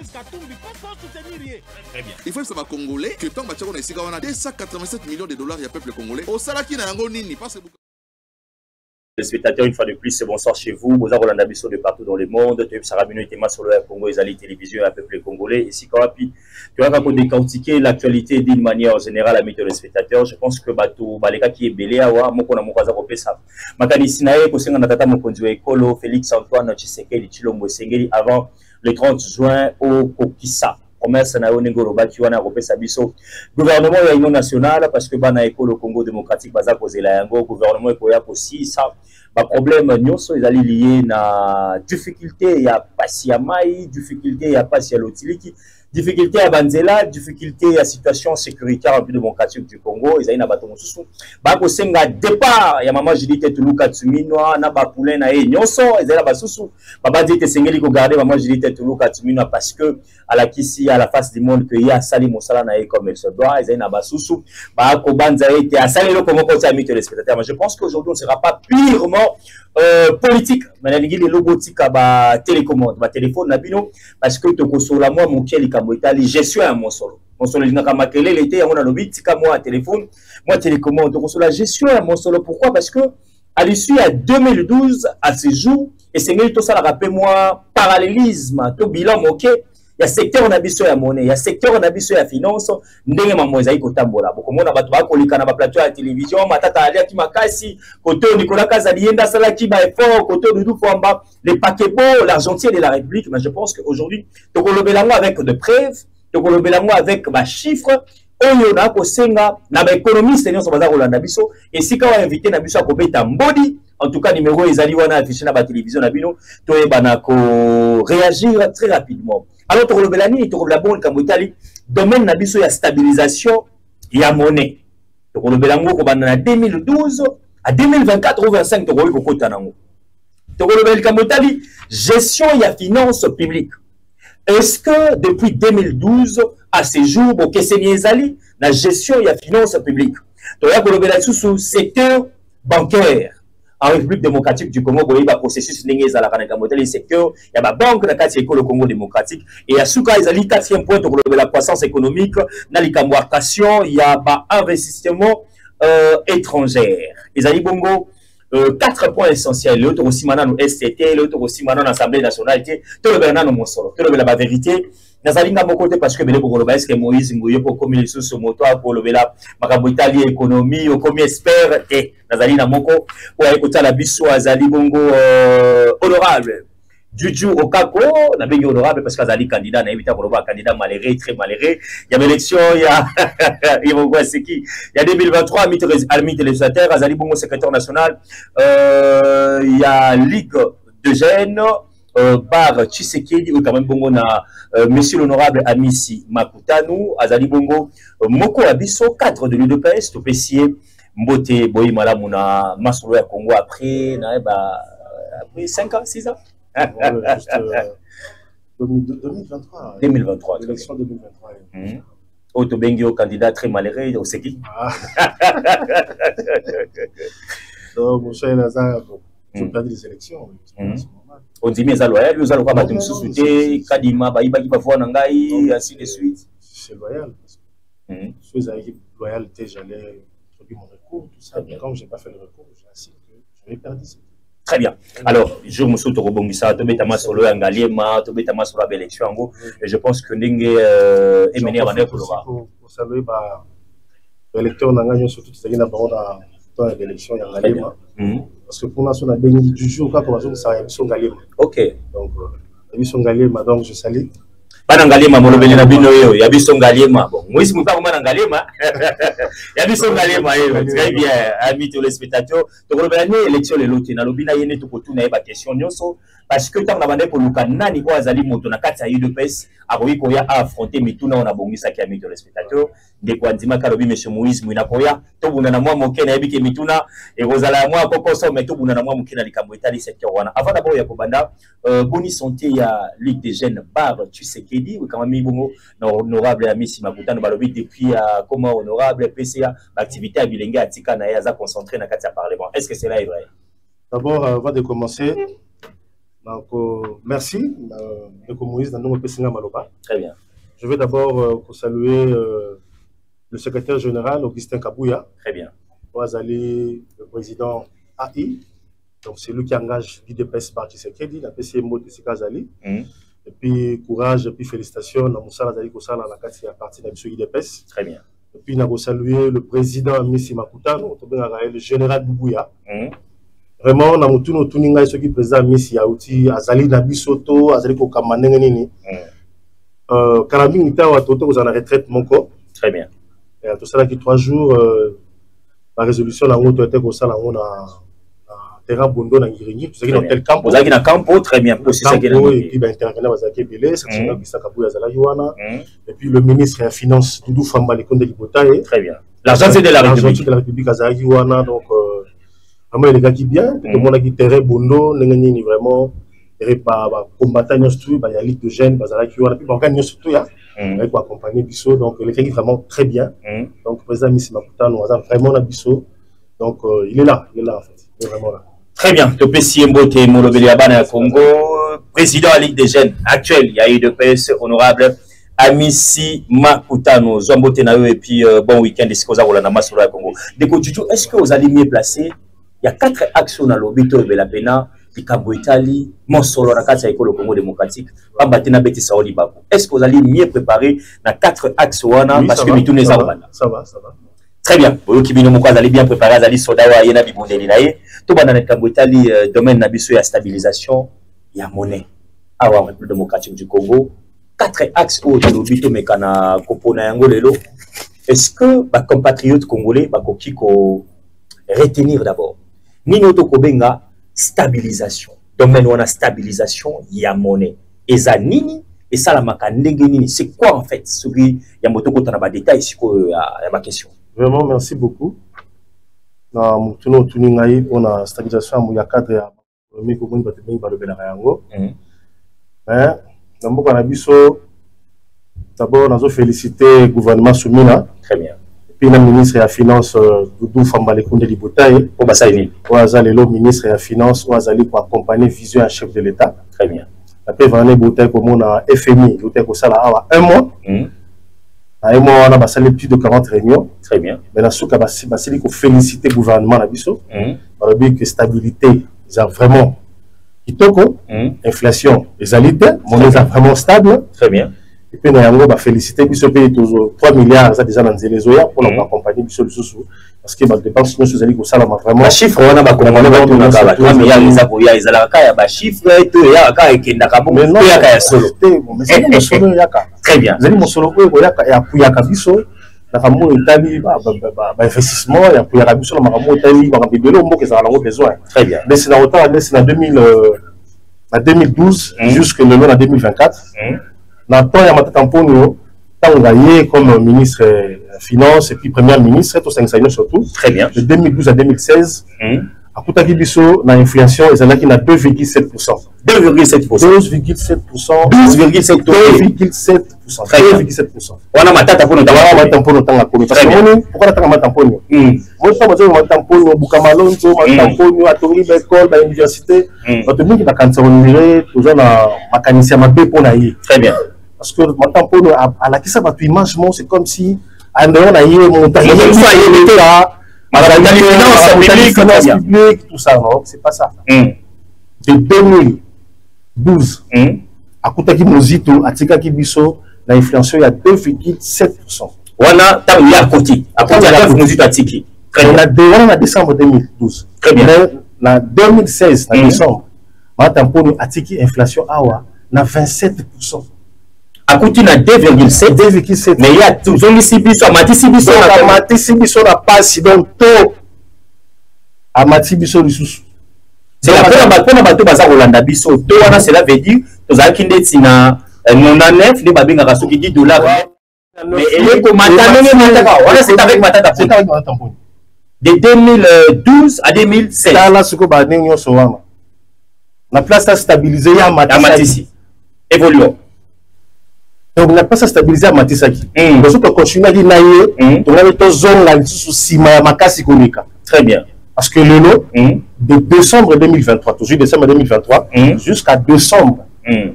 Moïse Katumbi, pourquoi soutenir? Très bien. Il faut que ça va congolais que tant que on a 287 millions de dollars, il y a peuple congolais. Au Salaki n'a pas nini parce que Les spectateurs, une fois de plus, bonsoir chez vous. Vous avez Rolanda Bisso de partout dans le monde. Tu as Sarah Mino et Théma sur le Congo, les alliés télévision, un peuple congolais. Ici, Kawapi, tu vas décortiquer l'actualité d'une manière générale à mettre les spectateurs. Je pense que Batou, Baleka qui est belé, Awa, Mokona Mokaza Kopesa. Makani Sinae, Kosenga Natata Mokonzo Ekolo, Félix Antoine Tshisekedi, Chilombo Sengeli, avant le 30 juin au Kokissa. Promesse na Onengoro Bakiwana Kopesa Bisso. Gouvernement ya Union nationale, parce que Bana Ekolo Congo démocratique, Baza Kozela Yango, gouvernement Ekoya aussi, ça. Le problème, nyonso est lié à difficulté, il y a pas mai, difficulté, il y a pas l'otiliki, difficulté à Banzela, difficulté à situation sécuritaire en plus démocratique du Congo, ils ont une abattement sous. Bako senga départ, il y a maman Judith Tuluka Tsuminoa, na ba poulain na e nyonso, ils ont la basoussou. Baba dit sengeli ko garder maman Judith Tuluka Tsuminoa parce que à la kisi à la face du monde que il y a sali mosala na e comme elle se doit, ils ont na basoussou. Bako banza été à sali le Congo côté ami téléspectateurs. Mais je pense qu'aujourd'hui on ne sera pas purement politique, mais les logotiques à télécommande, ma téléphone nabino parce que tu consoles moi mon kiel kamotali gestion à mon solo. Mon solo il n'a qu'à maquiller l'été on a le bit tika moi téléphone, moi télécommande, tu consoles la gestion à mon solo. Pourquoi? Parce que à l'issue à 2012 à ce jour et c'est mieux tout ça la rappelle moi parallélisme, tout bilan ok. Il y a secteur on a besoin de monnaie, il y a secteur on a besoin de finance, ndenge mamoza iko tambola. Boko mona bato ba kolika na ba plateau ya télévision, matata alia ki makasi, koto Nicolas Kazalienda sala ki ba effort, koto Doudou Famba, les paquets l'argentier de la République, mais je pense qu'aujourd'hui, to kolobelango avec de preuves, to kolobelango avec ba chiffres, oyo na ko senga na ba économiste nyonso baza kolanda biso, et si ka wa invité na biso akobeta mbodi. En tout cas, numéro ezali wana affiché na ba télévision na bino, to ebana ko réagir très rapidement. Alors, tu as dit que le domaine de la stabilisation et la monnaie. Tu as dit de 2012 à 2024 ou 2025, tu as dit que gestion et la finance publique. Est-ce que depuis 2012 à ce jour, la gestion et la finance publique, tu as dit que le secteur bancaire. En République démocratique du Congo, il y a un processus le secteur, il y a la banque de le Congo démocratique, et il y a le quatrième point de la croissance économique, il y a investissement étranger. Il y a bongo 4 points essentiels. L'autre aussi maintenant STT, l'autre aussi maintenant l'Assemblée nationale, tout le Bernard mon solo, tout le la vérité. Nazalinga côté parce que est-ce que Moïse Ngouye pour comme il sous ce moto pour le vela makabotali économie au comme expert et Nazalina moko pour écouter la biso azali bongo honorable Juju Okako na bengi honorable parce qu'azali candidat na éviter pour le candidat malheureux très malheureux il y a l'élection il y a il va c'est qui il y a 2023 ami téléspectateur azali bongo secrétaire national il y a Ligue de jeunes par Tshisekedi ou quand même bongo na monsieur l'honorable Amisi Makutanu azali bongo moko abiso cadre de l'UDPS to pesier mbote boyi malamu na masolo ya Congo après na après 5 ans 6 ans 2023 élection 2023 Auto bengi au candidat très malheureux au Seki donc mon cher Lazare je perds les élections on dit mais ça loyal nous allons pas battre une société kadima ba ibaki ba voir ngai ainsi de suite c'est loyal je suis avec loyauté j'allais produire mon recours tout ça mais comme j'ai pas fait le recours j'insiste que je vais perdre. Très bien. Alors, je me suis rebondissant, tu bêta solo Angaliema, tu bêta solo la élection en gros, et je pense que Ndenge est mené à pour saluer l'électeur n'engage surtout qui n'a pas dans l'élection Angaliema. Parce que pour nous on a béni du jour quand on a ça émission Angaliema. OK. Donc émission Angaliema donc je salue. Pas Angaliema molobeli na bino yo, ya biso Angaliema. Bon, moi ici pas comment Angaliema. Ya biso Angaliema très bien, amis téléspectateurs. Donc molobeli élection le loté na lobina yene to kotuna ba question nyonso parce que tant na bande pour luka nani ko azali moto na kati ya UDPS aboyi ko ya affronter mituna on a bongisa ki amis téléspectateurs de kwa ndima kalobi monsieur Moïse Mwina koya to bunda na mwa moke na yebike mituna e rozala mwa kokoso mais to bunda na mwa moke na likambo etali secteur wana avant d'abord ya kobanda boni santé ya Ligue des jeunes par Tshisekedi ou quand même bongo honorable Amisi Makutanu balobi depuis comment honorable PCA activité à Bilenge atika na ya za concentré na kati ya parlement. Est-ce que c'est là vrai? D'abord avant de commencer Donc, merci. De Moïse, Maloba. Très bien. Je vais d'abord saluer le secrétaire général, Augustin Kabouya. Très bien. Ouazali, le président AI. Donc, c'est lui qui engage l'IDPS par Tshisekedi, la PCMO de Sikazali. Et puis, courage, et puis félicitations. Dans Moussala Zali Kosala, la partie de l'IDPS. Très bien. Et puis, nous avons salué le président Missi Makutano, le général Boubouya. Vraiment, nous avons tout ce qui est président Missi Yaouti, Azali Nabisoto, Azali Kokamanengenini. Karabin Itawa, Toto, vous en avez retraite, mon corps. Très bien. Et tout ça, qui 3 jours, la résolution, la route était comme ça, la route terrain Bondo na Ngiringi, tout ça qui dans tel camp. Vous avez un campo très bien pour ça. Et puis intervenir vous avez Belé, secrétaire qui s'accabouille à Zalaïwana. Et puis le ministre des Finances Doudou Famba les comptes de Libotaye. Très bien. L'argent c'est de la République. L'argent de la République à Zalaïwana, donc vraiment les gars qui bien, tout le monde a qui terrain Bondo, n'engagné vraiment et pas combattre nous tout, il y a ligue de jeunes, Zalaïwana, puis on gagne surtout ya. Avec accompagner Bisso, donc les gars qui vraiment très bien. Donc président Missi Makuta nous a vraiment la Bisso. Donc il est là en fait, il est vraiment là. Très bien. Le PCMO Molobeliabana Congo, président de la Ligue des jeunes actuel, il y a eu de PS honorable Amissi Makutano, Zombo Tenayo et puis bon week-end de Sikoza Rolanama sur le Congo. Est-ce que vous allez mieux placer? Il y a 4 actions dans l'obito de la Pena, Pikambo Italie, Monsolo Rakata et le Congo démocratique, Pambatena Beti Saoli Bakou. Est-ce que vous allez mieux préparer dans 4 axes parce que Mitou n'est pas ça va. Très bien. Vous qui allez bien préparer, Azali Sodawa, Yena Bibondeli Naye. Tout le monde dans Italie, domaine Nabiso, il y a stabilisation, il y a monnaie. Avoir République démocratique du Congo. 4 axes au Lobito, mais qu'on a composé un golelo. Est-ce que les compatriotes congolais vont retenir d'abord? Nino Tokobenga, stabilisation. Domaine où on a stabilisation, il y a monnaie. Et ça, nini, et ça, la makandengenini. C'est quoi en fait? Il y a moto qui a des détails, c'est quoi ma question? Vraiment, merci beaucoup. Dans pour la stabilisation, il y a 4 mais d'abord, nous avons félicité le gouvernement Soumina. Très bien. Puis le ministre de la Finance, Doudou Famba les comptes de Libotaye. Pour Bassaïni. Le ministre de la Finance, pour accompagner Vision à chef de l'État. Très bien. Après, Vané Boutaye, comme on a FMI, Boutaye Kosala, 1 mois. À un mois, on a plus de 40 réunions. Très bien. Mais il faut féliciter le gouvernement. Il y a stabilité, vraiment. Inflation, les alités, monnaie vraiment stable. Très bien. Et puis, on va féliciter le toujours 3 milliards déjà dans les zones pour accompagner le sous. Parce que les dépenses sont vraiment. Les chiffres, on a 3 milliards, les aboyas, les alaka, les chiffres, très bien. Vous avez mon solo, il y a Kabiso, investissement, il y a Kabiso, il y a besoin. Très bien. Mais c'est en 2012 jusqu'en 2024. Dans le temps, il y a Matamponio, comme ministre des Finances et puis premier ministre, tout ça, surtout. Très bien. De 2012 à 2016. À Koutaki Bisso, l'inflation, ils en a qui n'a 2,7%. 2,7%. 12,7%. 12,7%. 2,7%. On a ma tata pour nous avoir ma tampour dans la commune. Parce que pourquoi on a ma tampour? Moi, je pense que ma tampour, Boukamalon, ma tampour, à Tori, l'école, à l'université. Notre monde qui va quand on dirait, toujours ma mécanicien, ma bé pour naïe. Très bien. Parce que ma tampour, à la qui ça va tout image, c'est comme si, à un naïe, mon tampour, finance publique, tout ça, non, c'est pas ça. De 2012 à Koutaki Mozito, à Tikaki Bisso, l'inflation il y a 2,7%. On a tant à côté. À côté de Mozito à Tiki. On a décembre 2012. Très bien. En 2016, en décembre, on a Tiki inflation awa na 27%. À côté de 2,7. Mais il y a toujours ici Bisso, à Mati Sibisso, à Mati Sibisso n'a pas si donc tôt. À Mati Bisso sous. C'est la première bateau bazar Rolanda Bisso. Toana, cela veut dire que vous avez qu'il y a non neuf, les babines à qui dit $. Mais elle est comme c'est avec Matata. C'est avec Matata. De 2012 à 2016. Là, ce que vous avez dit, la place a stabilisé à Matissi. Évoluons. Donc, la place a stabilisé à Matisaki. Nous avons continué à dire on a une zone là, sous Sima Makasi Konika. Très bien. Parce que le lot, de décembre 2023, toujours décembre 2023, jusqu'à décembre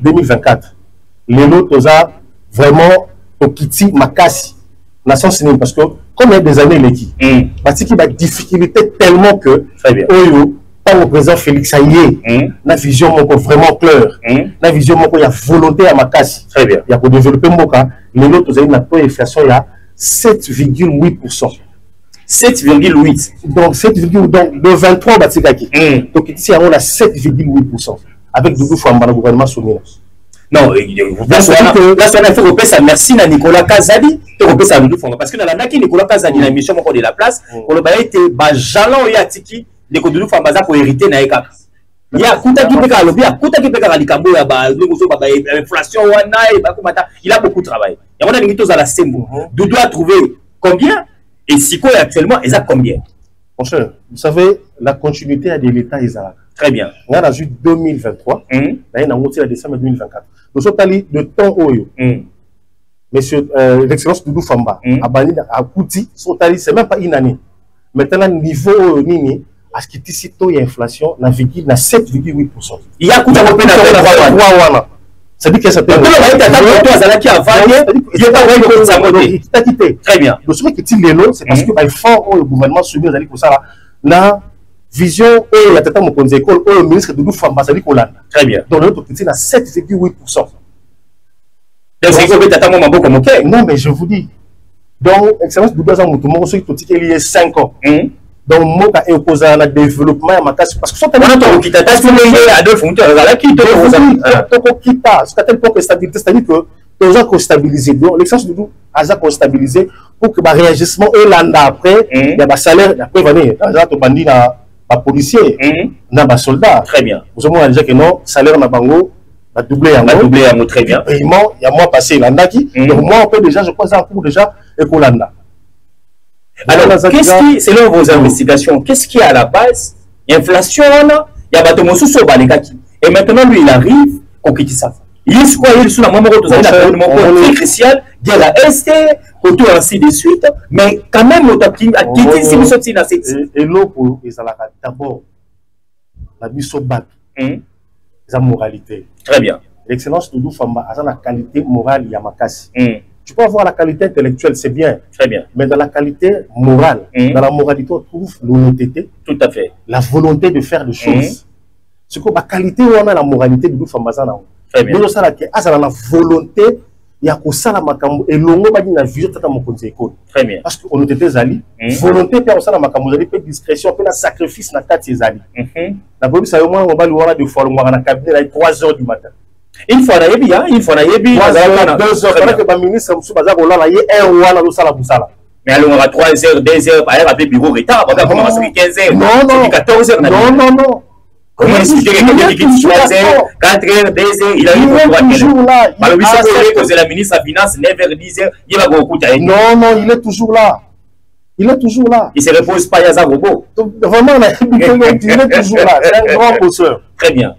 2024. Les lots a vraiment au Kiti Makasi. Nation cinéma parce que comme il y a des années l'équipe, parce qu'il y a des difficultés tellement que Oyo, par le président Félix Aïe, la vision vraiment claire, la vision il y a volonté à Makasi. Très bien. Il y a pour développer Moka, les lots ont une inflation il y a 7,8%. 7,8. Donc 7,8 donc le 23 Batikaki. Donc ici on a 7,8% avec Doudou Famba le gouvernement soumis. Non, là on a fait repérer ça merci à Nicolas Kazali, repérer ça Doudou Famba parce que dans la naki Nicolas Kazali la mission de la place pour le bail était jalon ya tiki de Doudou Famba za pour hériter na eka. Il y a kuta ki peka lobby, kuta ki peka likambo ya ba ngoso ba inflation wana et ba komata, il a beaucoup de travail. Il y a ngito za la sembo. Doudou a trouvé combien et Siko actuellement, ils ont combien? Mon cher, vous savez, la continuité de l'État est là. Très bien. On a vu 2023, on a monté en décembre 2024. Nous sommes allés de temps Oyo. Monsieur l'excellence Doudou Famba, à Bani, à Kouti, sont allés, c'est même pas une année. Maintenant, niveau Nini, à ce qui est ici, il y a inflation, la 7,8%. Il y a Kouta Mopé dans la c'est-à-dire que ça peut très bien. Le sommet qui est l'élo, c'est parce que il faut le gouvernement soumis pour ça la vision et la tête mon conseil école le ministre de Famba ça dit qu'on l'a. Très bien. Donc l'autre petit à 7,8%. Non mais je vous dis. Donc excellence de Douza Moutoumou ceux qui il y a 5 ans. Donc moi qui est opposé à le développement à ma casse parce que sont tellement qui t'a parce que les Adolphe on là qui te stabilité c'est-à-dire que les gens qu'on stabiliser donc l'excellence de Doudou a stabiliser pour que le réagissement et l'an après il y a un salaire après venir là to bandi na ba policier na ba soldat très bien vous avez déjà que non salaire na bango va doubler en très bien paiement il y a mois passé l'anda qui donc moi on peut déjà je pense en cours déjà et Kolanda. Alors, qu'est-ce qui, selon vos investigations, qu'est-ce qui est à la base? Inflation, il y a Batomosu sur Balikaki. Et maintenant, lui, il arrive, on quitte ça. Il est quoi? Il est sous la même très crucial, guerre à Est, autour ainsi de suite. Mais quand même, on a quitté si vous sortez dans cette. Et l'eau, ils ont d'abord la mission bac, la moralité. Très bien. L'excellence de Doudou Famba a la qualité morale Yamakasi. Tu peux avoir la qualité intellectuelle, c'est bien. Très bien. Mais dans la qualité morale, dans la moralité, on trouve l'honnêteté. Tout à fait. La volonté de faire des choses. C'est que la qualité, on a la moralité de Doudou Famba. Très bien. Nous, ça a la volonté, il y a que ça, la makambo, et l'on va dire la vision de mon conseil. Très bien. Parce qu'on était zali, volonté, puis on a la makambo, vous avez fait discrétion, puis la sacrifice, na 4 zali. La police, ça, au moins, on va lui voir de fois, on va dans cabinet à 3 h du matin. Une fois, il y a une fois, il y a 2 heures, pendant que le ministre Moussoubaza, on a 1 heure, on a la boussala. Mais alors, on a 3 heures, 2 heures, par exemple, avec bureau retard, on a commencé 15 heures. Non, 14 heures. Non. Comment expliquer quelqu'un qui dit 3 heures, 4 heures, 2 heures, il a eu toujours là. Alors, il s'est la ministre de la Finance, 9 h, 10 heures, il va beaucoup. Non, il est toujours là. Il est toujours là. Il ne se repose pas, il y a un robot. Vraiment, il est toujours là. C'est un grand bosseur. Très bien.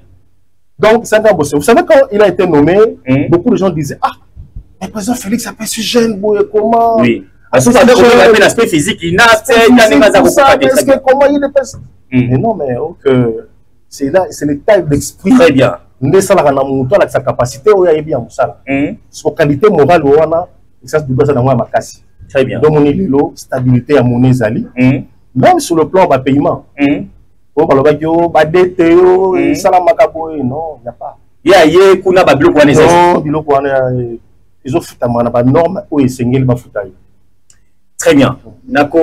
Donc, c'est un grand bosseur. Vous savez, quand il a été nommé, beaucoup de gens disaient, ah, le président Félix a fait ce jeune, comment? Oui. Parce que l'aspect physique, il n'a pas de comment il est. Mais non, mais c'est l'état d'esprit. Très bien. Nous sommes avec sa capacité, sa qualité morale, ça se doit dans ma casse. Très bien. Donc, on est l'élo, stabilité à mon Zali. Même sur le plan de paiement. Non, il n'y a pas. Il y a kuna bablo kwa neza. Non, bilo kwa ils ont fait ta norme ou ils s'engagent ba futaï. Très bien. Nako